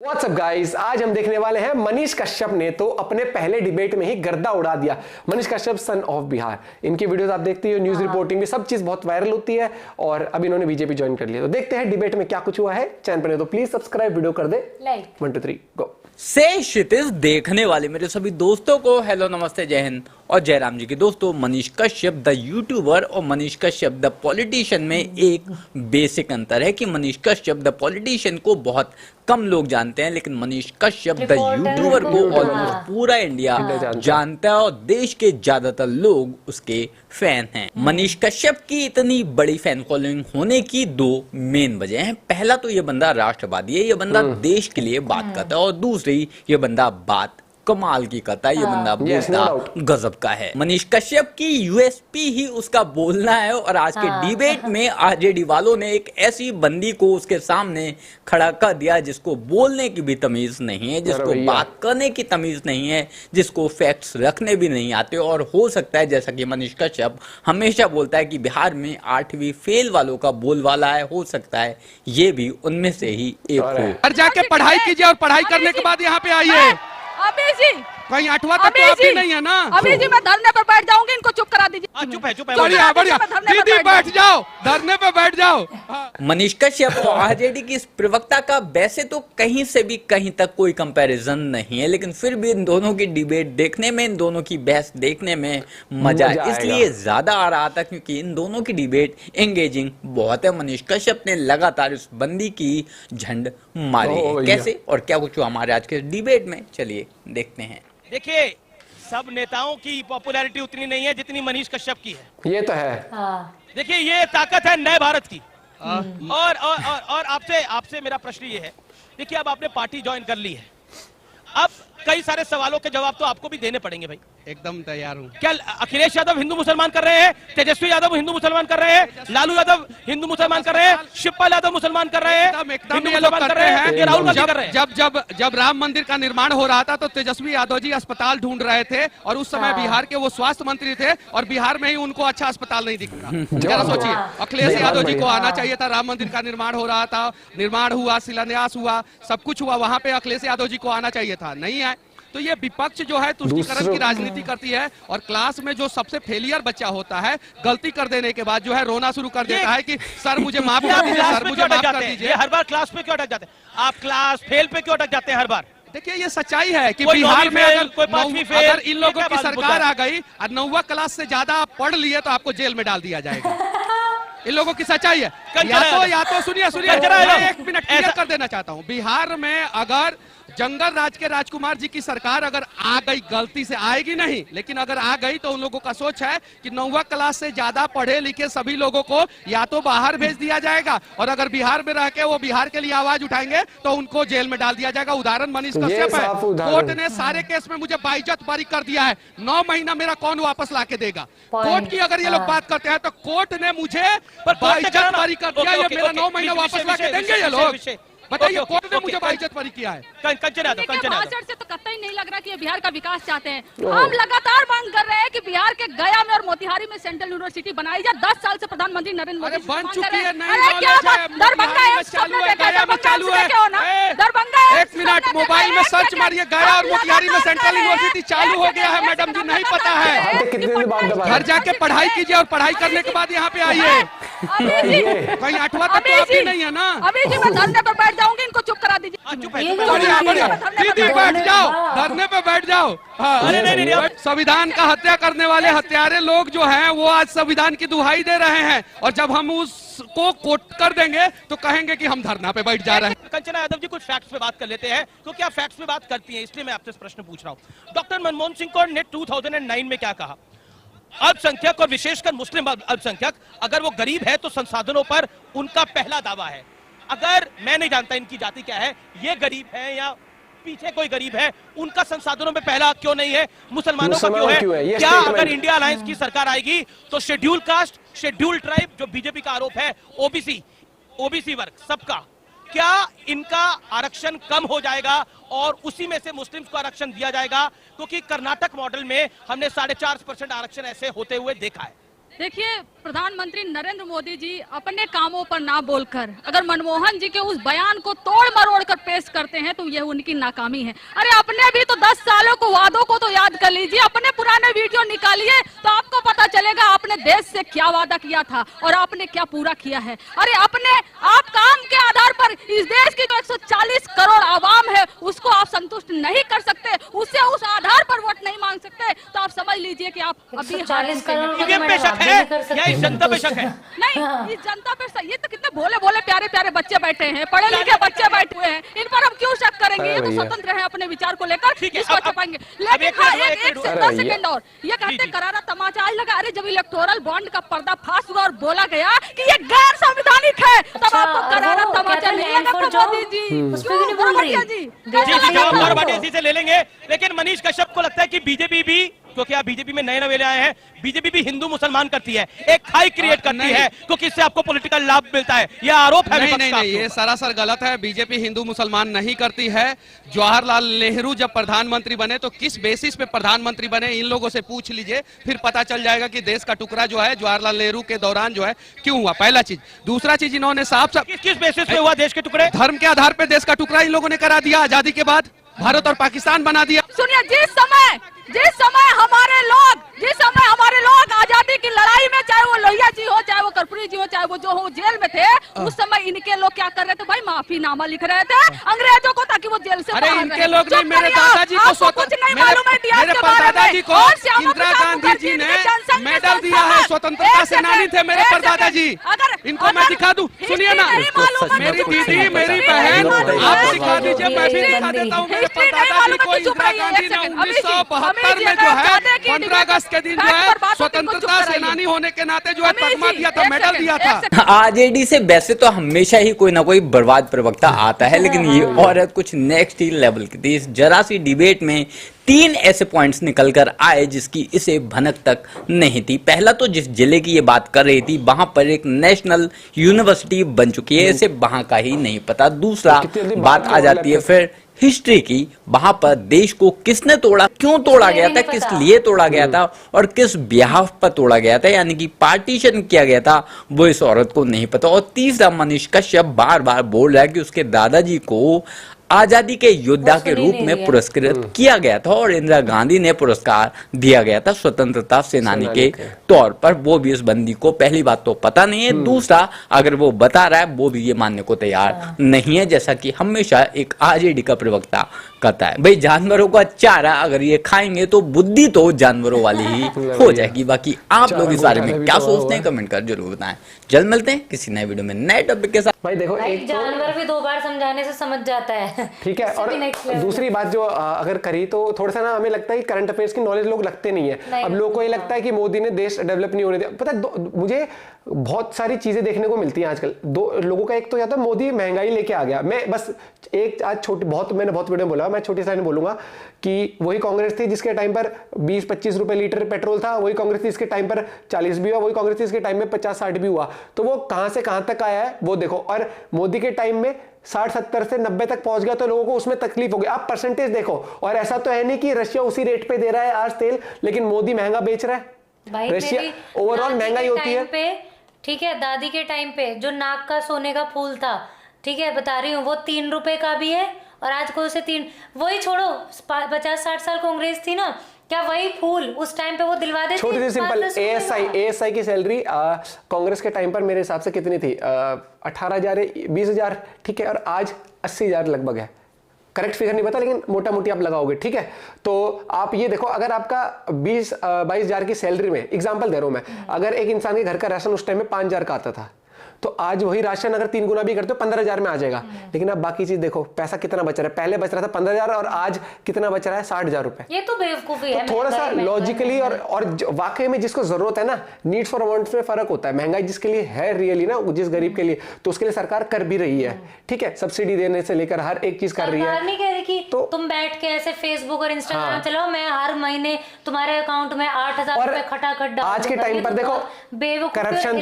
What's up guys, आज हम देखने वाले हैं मनीष कश्यप ने तो अपने पहले डिबेट में ही गर्दा उड़ा दिया। मनीष कश्यप सन ऑफ बिहार, इनकी वीडियोस आप देखते हो, न्यूज रिपोर्टिंग में सब चीज बहुत वायरल होती है और अब इन्होंने बीजेपी ज्वाइन कर लिया। तो देखते हैं डिबेट में क्या कुछ हुआ है। चैनल पर नहीं तो प्लीज सब्सक्राइब, वीडियो कर दे लाइक। 1 2 3 गो। से क्षितिज देखने वाले मेरे सभी दोस्तों को हेलो नमस्ते, जय हिंद और जय राम जी के। दोस्तों, मनीष कश्यप द यूट्यूबर और मनीष कश्यप द पॉलिटिशियन में एक बेसिक अंतर है कि मनीष कश्यप द पॉलिटिशियन को बहुत कम लोग जानते हैं, लेकिन मनीष कश्यप द यूट्यूबर को ऑलमोस्ट पूरा इंडिया जानता है और देश के ज्यादातर लोग उसके फैन हैं। मनीष कश्यप की इतनी बड़ी फैन फॉलोइंग होने की दो मेन वजह हैं। पहला तो ये बंदा राष्ट्रवादी है, ये बंदा देश के लिए बात करता है, और दूसरी ये बंदा बात कमाल की करता है, ये बंदा बोलता गजब का है। मनीष कश्यप की यूएसपी ही उसका बोलना है, और आज के डिबेट में आरजेडी वालों ने एक ऐसी बंदी को उसके सामने खड़ा कर दिया जिसको बोलने की भी तमीज नहीं है, जिसको बात करने की तमीज नहीं है, जिसको फैक्ट्स रखने भी नहीं आते। और हो सकता है, जैसा कि मनीष कश्यप हमेशा बोलता है कि बिहार में 8वीं फेल वालों का बोलवाला है, हो सकता है ये भी उनमें से ही एक हो। और जाके पढ़ाई कीजिए और पढ़ाई करने के बाद यहाँ पे आइए। अभी जी कहीं 8वां तक तो आप भी नहीं है ना। अभी जी मैं धरने पर बैठ जाऊंगी, इनको चुप करा दीजिए। चुप है बढ़िया बढ़िया, दीदी बैठ जाओ, धरने पे बैठ जाओ। मनीष कश्यप और आरजेडी की इस प्रवक्ता का वैसे तो कहीं से भी कहीं तक कोई कंपैरिजन नहीं है, लेकिन फिर भी इन दोनों की डिबेट देखने में, इन दोनों की बहस देखने में मजा इसलिए ज्यादा आ रहा था क्योंकि इन दोनों की डिबेट एंगेजिंग बहुत है। मनीष कश्यप ने लगातार इस बंदी की झंड मारी है। कैसे और क्या कुछ हमारे आज के डिबेट में, चलिए देखते हैं। देखिए, सब नेताओं की पॉपुलैरिटी उतनी नहीं है जितनी मनीष कश्यप की है। ये तो है। देखिए, ये ताकत है नए भारत की। और आपसे मेरा प्रश्न ये है, देखिए अब आपने पार्टी ज्वाइन कर ली है, अब कई सारे सवालों के जवाब तो आपको भी देने पड़ेंगे भाई। एकदम तैयार हूँ। क्या अखिलेश यादव हिंदू मुसलमान कर रहे हैं, तेजस्वी यादव हिंदू मुसलमान कर रहे हैं, लालू यादव हिंदू मुसलमान कर रहे हैं, शिवपाल यादव मुसलमान कर रहे हैं, एकदम ये लोग कर रहे हैं। राहुल गांधी कर रहे हैं। जब राम मंदिर का निर्माण हो रहा था तो तेजस्वी यादव जी अस्पताल ढूंढ रहे थे, और उस समय बिहार के वो स्वास्थ्य मंत्री थे, और बिहार में ही उनको अच्छा अस्पताल नहीं दिख रहा। जरा सोचिए, अखिलेश यादव जी को आना चाहिए था। राम मंदिर का निर्माण हो रहा था, निर्माण हुआ, शिलान्यास हुआ, सब कुछ हुआ, वहां पे अखिलेश यादव जी को आना चाहिए था, नहीं आए। तो ये विपक्ष जो है तुष्टीकरण की राजनीति करती है, और क्लास में जो सबसे फेलियर बच्चा होता है, गलती कर देने के बाद जो है रोना शुरू कर देता है कि सर मुझे माफ कर दीजिए, सर मुझे माफ कर दीजिए। हर बार क्लास पे क्यों अटक जाते हैं आप? क्लास फेल पे क्यों अटक जाते हैं हर बार? देखिए, ये सच्चाई है कि बिहार में अगर इन लोगों की सरकार आ गई और 9वीं क्लास से ज्यादा आप पढ़ लिए तो आपको जेल में डाल दिया जाएगा। इन लोगों की सच्चाई है। या तो सुनिए, एक मिनट क्लियर कर देना चाहता हूँ। बिहार में अगर जंगल राज के राजकुमार जी की सरकार अगर आ गई, गलती से आएगी नहीं, लेकिन अगर आ गई तो उन लोगों का सोच है कि 9वीं क्लास से ज्यादा पढ़े लिखे सभी लोगों को या तो बाहर भेज दिया जाएगा, और अगर बिहार में रह के वो बिहार के लिए आवाज उठाएंगे तो उनको जेल में डाल दिया जाएगा। उदाहरण मनीष कश्यप है। कोर्ट ने सारे केस में मुझे बाइज्जत बरी कर दिया है। 9 महीना मेरा कौन वापस ला के देगा? कोर्ट की अगर ये लोग बात करते हैं तो कोर्ट ने मुझे बाइज्जत बरी कर दिया, ये मेरा 9 महीना वापस ला के देंगे ये लोग? बताइए, कोर्ट ने मुझे बाइज्जत बरी किया है। भाषण से तो कतई नहीं लग रहा कि ये बिहार का विकास चाहते हैं। हम लगातार मांग कर रहे हैं कि बिहार के गया में और मोतिहारी में सेंट्रल यूनिवर्सिटी बनाई जाए। 10 साल से प्रधानमंत्री नरेंद्र मोदी बन चुकी है। दरभंगा एक मिनट, मोबाइल में सर्च मारिए, गया और मोतिहारी में सेंट्रल यूनिवर्सिटी चालू हो गया है मैडम जी, नहीं पता है? घर जाके पढ़ाई कीजिए और पढ़ाई करने के बाद यहाँ पे आइए। कहीं 8वां तक तो आप भी नहीं है ना। अभी जी मैं धरने पर बैठ जाऊंगी, इनको चुप करा दीजिए। बढ़िया बढ़िया, दीदी बैठ जाओ, धरने पे बैठ जाओ। संविधान का हत्या करने वाले हत्यारे लोग जो हैं वो आज संविधान की दुहाई दे रहे हैं, और जब हम उसको कोट कर देंगे तो कहेंगे कि हम धरना पे बैठ जा रहे हैं। कंचना यादव जी, कुछ फैक्ट्स पे बात कर लेते हैं, क्योंकि आप फैक्ट्स पे बात करती हैं, इसलिए मैं आपसे प्रश्न पूछ रहा हूँ। डॉक्टर मनमोहन सिंह ने 2009 में क्या कहा? अल्पसंख्यक और विशेषकर मुस्लिम अल्पसंख्यक, अगर वो गरीब है तो संसाधनों पर उनका पहला दावा है। अगर मैं नहीं जानता इनकी जाति क्या है, ये गरीब है या पीछे कोई गरीब है, उनका संसाधनों में पहला क्यों नहीं है? मुसलमानों का क्यों है? क्या अगर इंडिया अलायंस की सरकार आएगी तो शेड्यूल कास्ट, शेड्यूल ट्राइब, जो बीजेपी का आरोप है, ओबीसी वर्ग, सबका, क्या इनका आरक्षण कम हो जाएगा और उसी में से मुस्लिम्स को आरक्षण दिया जाएगा? क्योंकि कर्नाटक मॉडल में हमने 4.5% आरक्षण ऐसे होते हुए देखा है। देखिए, प्रधानमंत्री नरेंद्र मोदी जी अपने कामों पर ना बोलकर अगर मनमोहन जी के उस बयान को तोड़ मरोड़ कर पेश करते हैं तो यह उनकी नाकामी है। अरे अपने भी तो 10 सालों को वादों को तो याद कर लीजिए, अपने पुराने वीडियो निकालिए तो आपको पता चलेगा आपने देश से क्या वादा किया था और आपने क्या पूरा किया है। अरे आप काम के आधार पर इस देश की जो 140 करोड़ आवाम है उसको आप संतुष्ट नहीं कर सकते, उससे उस आधार पर वोट नहीं मांग सकते, तो आप समझ लीजिए कि आप अभी 140 करोड़ ये पे शक है या इस जनता पे शक है? नहीं, इस जनता पे ये तो कितने भोले भोले प्यारे प्यारे बच्चे बैठे हैं, पढ़े लिखे बच्चे बैठे हुए हैं, इन पर हम क्यों शक करेंगे? ये तो स्वतंत्र है अपने विचार को लेकर, इसको छुपाएंगे। लेकिन हाँ, एक 10 सेकंड और ये कहते करारा तमाचा आज लगा। अरे जब इलेक्टोरल बॉन्ड का पर्दाफाश हुआ और बोला गया कि ये गैर संवैधानिक है, तब आपको करारा तमाचा नहीं लगा था मोदी जी? उस पर भी नहीं बोल रही। जी जवाब और बातें इसी से ले लेंगे। लेकिन मनीष कश्यप को लगता है कि बीजेपी भी, क्योंकि आप बीजेपी में नए नवेले आए हैं, बीजेपी भी हिंदू मुसलमान करती है, एक खाई क्रिएट करती है, क्योंकि इससे आपको पॉलिटिकल लाभ मिलता है। यह आरोप है विपक्ष का। नहीं, ये सरासर गलत है। बीजेपी हिंदू मुसलमान नहीं करती है। जवाहरलाल नेहरू जब प्रधानमंत्री बने तो किस बेसिस पे प्रधानमंत्री बने, इन लोगों से पूछ लीजिए, फिर पता चल जाएगा कि देश का टुकड़ा जो है जवाहरलाल नेहरू के दौरान जो है क्यों हुआ। पहला चीज। दूसरा चीज, इन्होंने साफ किस बेसिस पे हुआ देश के टुकड़े? धर्म के आधार पर देश का टुकड़ा इन लोगों ने करा दिया। आजादी के बाद भारत और पाकिस्तान बना दिया। सुनिए, जिस समय हमारे लोग आजादी की लड़ाई में, चाहे वो लोहिया जी हो, चाहे वो कर्पूरी जी हो, चाहे वो जो हो जेल में थे, उस समय इनके लोग क्या कर रहे थे भाई? माफीनामा लिख रहे थे अंग्रेजों को, ताकि वो जेल से अरे बाहर इनके रहे। लोग नहीं, मेरे दादाजी को मेरे परदादाजी को इंदिरा गांधी जी ने मेडल दिया है, स्वतंत्रता सेनानी थे मेरे परदादाजी। इनको मैं दिखा दूं, सुनिए ना, मेरी दीदी, मेरी बहन, आप दिखा दीजिए, मैं भी दिखा देता हूँ। मेरे परदादाजी को इंदिरा गांधी ने 1972 में जो है 15 अगस्त के दिन जो है स्वतंत्रता सेनानी होने के नाते जो है तगमा दिया था, मेडल दिया था। आरजेडी से वैसे तो हमेशा ही कोई ना कोई बर्बाद प्रवक्ता आता है, लेकिन ये औरत कुछ नेक्स्ट ही लेवल की थी। इस जरा सी डिबेट में 3 ऐसे पॉइंट्स निकल कर आए जिसकी इसे भनक तक नहीं थी। पहला तो जिस जिले की ये बात कर रही थी वहां पर एक नेशनल यूनिवर्सिटी बन चुकी है, इसे वहां का ही नहीं पता। दूसरा बात आ जाती है फिर हिस्ट्री की, वहां पर देश को किसने तोड़ा, क्यों तोड़ा गया था, किस लिए तोड़ा गया था और किस ब्याह पर तोड़ा गया था, यानी कि पार्टीशन किया गया था, वो इस औरत को नहीं पता। और तीसरा, मनीष कश्यप बार बार बोल रहा है कि उसके दादाजी को आजादी के योद्धा के रूप में पुरस्कृत किया गया था और इंदिरा गांधी ने पुरस्कार दिया गया था स्वतंत्रता सेनानी के तौर पर। वो भी उस बंदी को पहली बात तो पता नहीं है, दूसरा अगर वो बता रहा है वो भी ये मानने को तैयार नहीं है, जैसा कि हमेशा एक आरजेडी का प्रवक्ता कहता है। भाई जानवरों का चारा अगर ये खाएंगे तो बुद्धि तो जानवरों वाली ही हो जाएगी। बाकी आप लोग इस बारे में क्या सोचते हैं कमेंट कर जरूर बताएं। जल्द मिलते हैं किसी नए वीडियो में नए टॉपिक के साथ। भाई देखो, एक जानवर भी 2 बार समझाने से समझ जाता है। ठीक है। और दूसरी बात जो अगर करी तो थोड़ा सा ना हमें लगता है कि करंट अफेयर्स की नॉलेज लोग लगते नहीं है। अब लोगों को ये लगता है कि मोदी ने देश डेवलप नहीं होने दिया। पता है मुझे बहुत सारी चीजें देखने को मिलती हैं आजकल। दो लोगों का, एक तो या तो मोदी महंगाई लेके आ गया। मैं बस एक आज मैंने बहुत वीडियो में बोला, मैं छोटी सी बोलूंगा कि वही कांग्रेस थी जिसके टाइम पर 20-25 रुपए लीटर पेट्रोल था, वही कांग्रेस थी जिसके टाइम पर 40 भी हुआ, वही कांग्रेस थी जिसके टाइम में 50-60 भी हुआ। तो वो कहां से कहां तक आया है वो देखो। और मोदी के टाइम में 60-70 से 90 तक पहुंच गया तो लोगों को उसमें तकलीफ हो गई। आप परसेंटेज देखो, और ऐसा तो है नहीं कि रशिया उसी रेट पे दे रहा है आज तेल, लेकिन मोदी महंगा बेच रहा है। रशिया ओवरऑल महंगाई होती है। ठीक है, दादी के टाइम पे जो नाक का सोने का फूल था, ठीक है बता रही हूँ, वो 3 रुपए का भी है और आज को उसे 3, वही छोड़ो 50-60 साल कांग्रेस थी ना, क्या वही फूल उस टाइम पे वो दिलवा देते? छोटी सी सिंपल, एएसआई की सैलरी कांग्रेस के टाइम पर मेरे हिसाब से कितनी थी? 18,000 20,000, ठीक है, और आज 80,000 लगभग है। करेक्ट फिगर नहीं पता, लेकिन मोटा मोटी आप लगाओगे, ठीक है। तो आप ये देखो, अगर आपका 20-22,000 की सैलरी में, एग्जांपल दे रहा हूं मैं, अगर एक इंसान के घर का राशन उस टाइम में 5,000 का आता था, तो आज वही राशन अगर 3 गुना भी करते हो 15,000 में आ जाएगा। लेकिन अब बाकी चीज देखो, पैसा कितना बच रहा है। पहले बच रहा था 15,000 और आज कितना बच रहा है? 60,000 रुपए। ये तो बेवकूफी है। तो थोड़ा सा लॉजिकली और वाकई में जिसको जरूरत है ना, नीड्स फॉर वांट्स में फर्क होता है। महंगाई जिसके लिए है रियली ना, जिस गरीब के लिए, तो उसके लिए सरकार कर भी रही है, ठीक है, सब्सिडी देने से लेकर हर एक चीज कर रही है। सरकार नहीं कह रही कि तो तुम बैठ के ऐसे फेसबुक और इंस्टाग्राम चलाओ, मैं हर महीने तुम्हारे अकाउंट में 8,000 रुपए खटाखट डाल दूंगा। आज के टाइम पर देखो, करप्शन